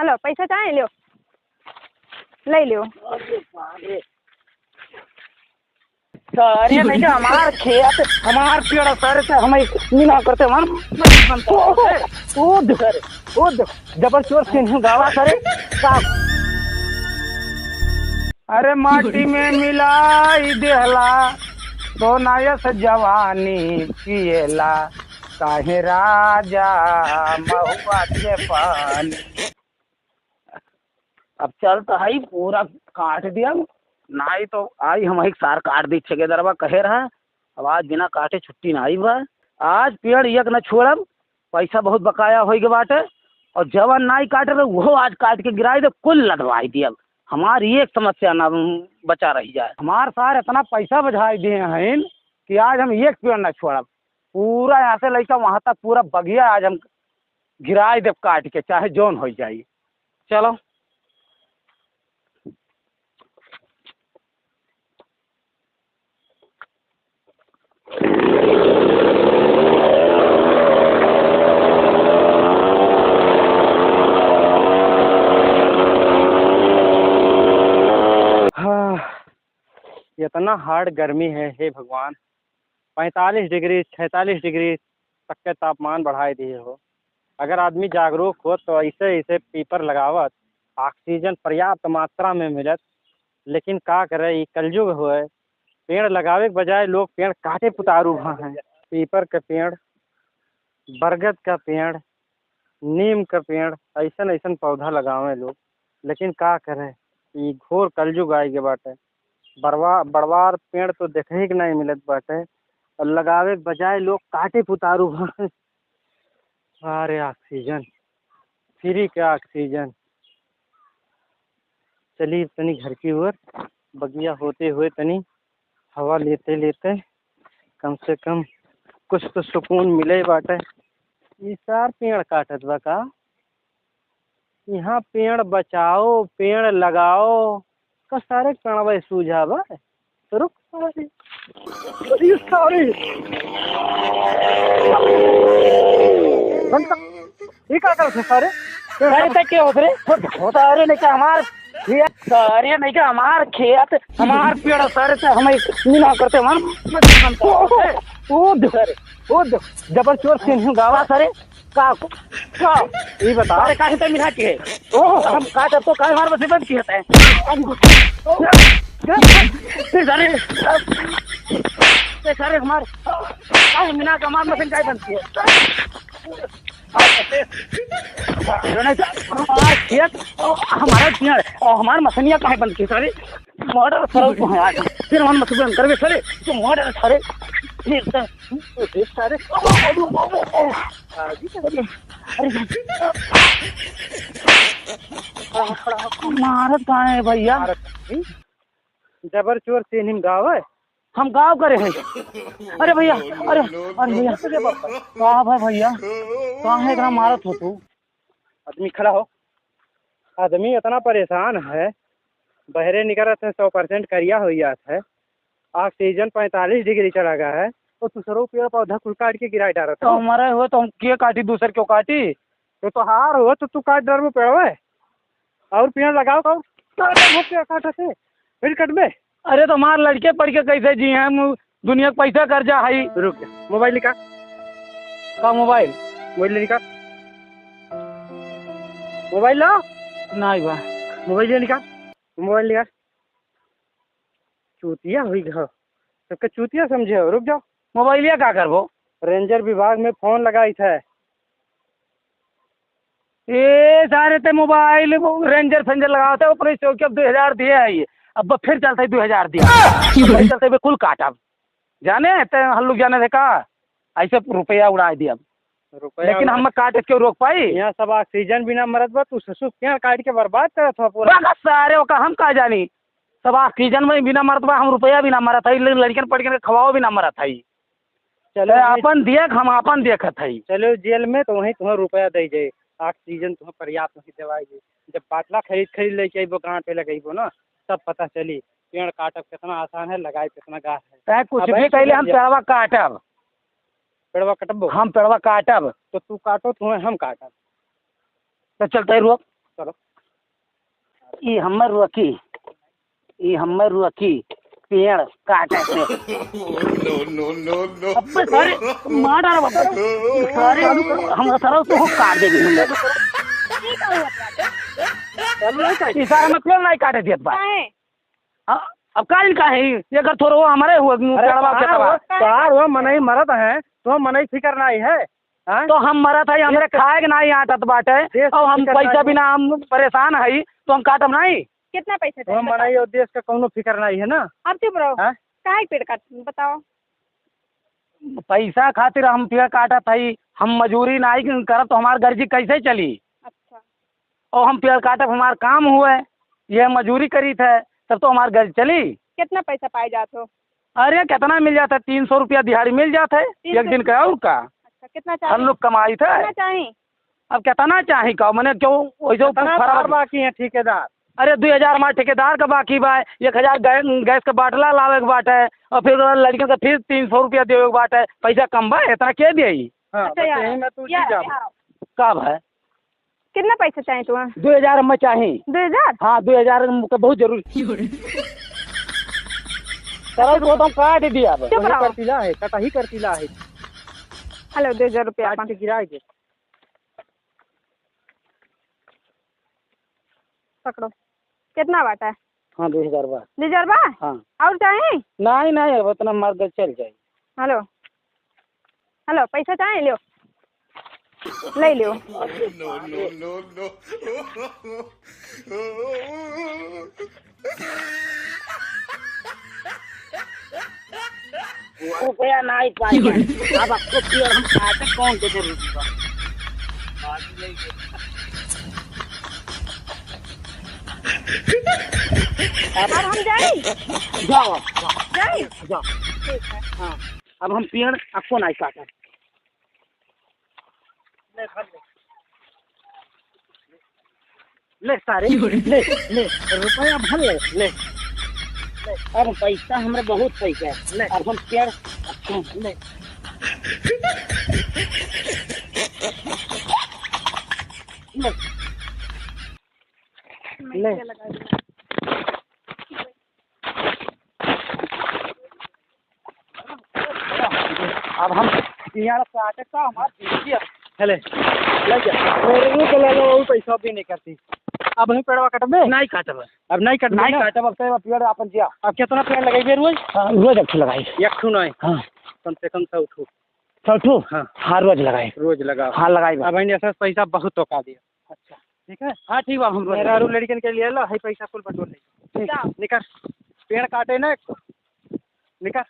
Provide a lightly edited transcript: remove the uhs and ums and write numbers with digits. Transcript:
Hello पैसा चाहे लो ले लो। अरे नहीं हमार खेत हमार पेड़ सर से हमें मीना करते हम कूद कूद जबर चोर सिंह गावा करे का। अरे माटी में मिलाई देहला सोनायस जवानी पिएला काहे राजा महुआ के पानी। अब चल तो है पूरा काट दिया नाई तो आई हम एक सार काट दी ठेकेदारवा कहे रहा। अब आज बिना काटे छुट्टी ना आई बा। आज पेड़ एक न छोड़ब पैसा बहुत बकाया हो गए बाटे और जवन नाई काटे तो वो आज काट के गिराई तो कुल लदवाई दिया। हमारी एक समस्या ना बचा रही जाए। हमार सार इतना पैसा बझाई दिए हैं कि आज हम एक पेड़ न छोड़ब। पूरा यहाँ से लेकर वहाँ तक पूरा बगिया आज हम गिराई देव काट के चाहे जोन हो जाए। चलो इतना हार्ड गर्मी है हे भगवान। 45 डिग्री 46 डिग्री तक के तापमान बढ़ाए दिए हो। अगर आदमी जागरूक हो तो ऐसे ऐसे पीपर लगावत ऑक्सीजन पर्याप्त मात्रा में मिलत। लेकिन का करे ये कलयुग हो है। पेड़ लगावे के बजाय लोग पेड़ काटे पुतारू वहाँ हैं। पीपर का पेड़ बरगद का पेड़ नीम का पेड़ ऐसा ऐसा पौधा लगावे लोग। लेकिन का करे ये घोर कलयुग आए के बाटे। बड़वार पेड़ तो देखे ही नहीं मिलत बाटे और लगावे के बजाय लोग काटे पुतारू हैं। अरे ऑक्सीजन फ्री का ऑक्सीजन। चलिए तनी घर की ओर बगिया होते हुए तनी हवा लेते लेते कम से कम कुछ तो सुकून मिले बाटे। ये सार पेड़ काटत बा का। यहाँ पेड़ बचाओ पेड़ लगाओ का सारे कणवा सूझा बा। तो रुक सारे ये क्या करते सारे अरे तक क्या होते होता। अरे नहीं क्या हमार अरे नहीं क्या हमार खेत हमार पेड़ सर से हमें मीना करते हम कूद कूद जबर चोर सिंह गावा सरे का ये बता। अरे काहे तो मिला के हम काट तो काहे हमारे बस बंद किया है सारे हमारे काहे मिना का हमारे मशीन काहे बंद किया हमारा पेड़ हमारे मशीनिया काहे बंद किए सारे मॉडल फिर हम मशीन बंद करवे सरे तो मॉडल सारे सारे महारत कहाँ है भैया। जबर चोर से हिम गाँव है हम गाँव करे हैं। अरे भैया अरे अरे भैया कहाँ है भैया कहाँ है इतना मारत हो तू। आदमी खड़ा हो। आदमी इतना परेशान है बहरे निकलत है 100% करिया हो जाता है। ऑक्सीजन 45 डिग्री चला गया है तो दूसरों पेड़ पौधा कुल काट के गिरा डाल तो हमारे हो तो हम क्या काटी दूसर क्यों काटी। तो हार हो तो तू काट डर में पेड़ और पेड़ लगाओ काटे फिर कट में। अरे तो हमारे लड़के पढ़ के कैसे जी हैं दुनिया का पैसा कर जा है। रुक मोबाइल निकाल का मोबाइल निकाल मोबाइल ला नहीं बा मोबाइल निकाल चूतिया हुई घर सबके चूतिया समझे हो। रुक जाओ मोबाइलिया क्या करबो। रेंजर विभाग में फोन लगाई थे ये सारे ते मोबाइल रेंजर फेंजर लगाते ऊपर चौकी अब 2000 दिए है ये अब फिर चलते 2000 दिया चलते कुल काटा जाने हल्लुक जाने थे का ऐसे रुपया उड़ा दिया रुपया। लेकिन हम काट क्यों रोक पाई। यहाँ सब ऑक्सीजन बिना मरत बा तू ससुर पेड़ काट के बर्बाद करत हो पूरा सारे का हम का जानी। सब ऑक्सीजन में बिना मरत बा हम रुपया बिना मरत है लड़कियन पढ़ के खवाओ बिना मरत है। चलो अपन देख हम अपन देखत है। चलो जेल में तो वहीं तुम्हें रुपया दे जाए ऑक्सीजन तुम्हें पर्याप्त नहीं दवाई दे। जब बाटला खरीद लेके अबो कहाँ पे लगेबो ना तब पता चली पेड़ काटब कितना आसान है लगाए कितना गाछ है। कुछ भी कहले हम पेड़वा काटब पेड़वा कटबो हम पेड़वा काटब तो तू काटो तुम्हें हम काटब तो चलते रुक करो। ये हमर रुकी पेड़ काटे से अबे सारे मार डाला बाबा सारे हम सारा तो काट देंगे हम लोग। ये सारा मतलब नहीं काटे दिया बा अब काल का है ये अगर थोड़ा वो हमारे हुआ चढ़वा के तबा कार वो मनई मरत है तो मनई फिकर नहीं है। हाँ? तो हम मरा था हमरे खाए नहीं आटत बाटे और हम पैसा बिना हम परेशान है तो हम काटब नहीं। कितना पैसा तो चाहिए मनई और देश का कोनो फिकर नहीं है ना। अब चुप रहो। हाँ? काहे पेड़ काट बताओ। पैसा खातिर हम पेड़ काटत है हम मजूरी नहीं करब तो हमार गर्जी कैसे चली। अच्छा और हम पेड़ काटब हमार काम हुए ये मजूरी करी थे तब तो हमार गर्ज चली। कितना पैसा पाए जाते हो। अरे कितना मिल जाता है 300 रुपया दिहाड़ी मिल जाता है 300 एक दिन का और का अच्छा कितना चाहिए। हम लोग कमाई थे कितना चाहिए। अब कितना चाही का मैंने क्यों वैसे खराब बाकी है ठेकेदार। अरे 2000 हमारे ठेकेदार का बाकी बा 1000 गैस का बाटला लावे के बाट है और फिर लड़कियों का फिर 300 रुपया देवे के बाट है पैसा कम बा इतना के दे। हाँ, अच्छा बस यार, यही में तू जी यार, जा। यार, कब है कितना पैसा चाहिए तुम्हें। 2000 हमें चाहिए। 2000 हाँ 2000 का बहुत जरूरी सर वो तो हम काट दिया अब चुप रहो। करतीला है कटा ही करतीला है। हेलो 2000 रुपया काट के गिराएंगे। पकड़ो कितना बाटा है। हाँ 2000 बा 2000 बा हाँ और चाहिए। नहीं अब उतना मार्ग चल जाए। हेलो हेलो पैसा चाहिए लो ले लो। रुपया नहीं पाएंगे अब आपको पेड़ हम काटे कौन देते रुपया अब हम जाए जाओ जाए। जाओ ठीक है। हाँ अब हम पेड़ आपको नहीं काटे ले सारे ले रुपया भर ले अब पैसा हमारे बहुत पैसा है ले अब हम पेड़ ले ले अब हम यहाँ काटे का हमारा हेले ले जा मेरे को ले लो वो पैसा भी नहीं करती। अब नहीं पेड़वा कटबे नहीं काटब अब नहीं कटबे नहीं काटब अब तो पेड़ अपन जिया अब कितना पेड़ लगाइबे रोज। रोज अच्छी लगाई एक ठू नहीं हाँ कम से कम 100 ठू चौथू हाँ हाँ रोज लगाई रोज लगाओ। हाँ लगाई अब ऐसा पैसा बहुत टोका दिया। अच्छा ठीक है हाँ ठीक बा हम रोज मेरा लड़कन के लिए लो है पैसा कुल बटोर ले जाओ। निकर पेड़ काटे ना निकर।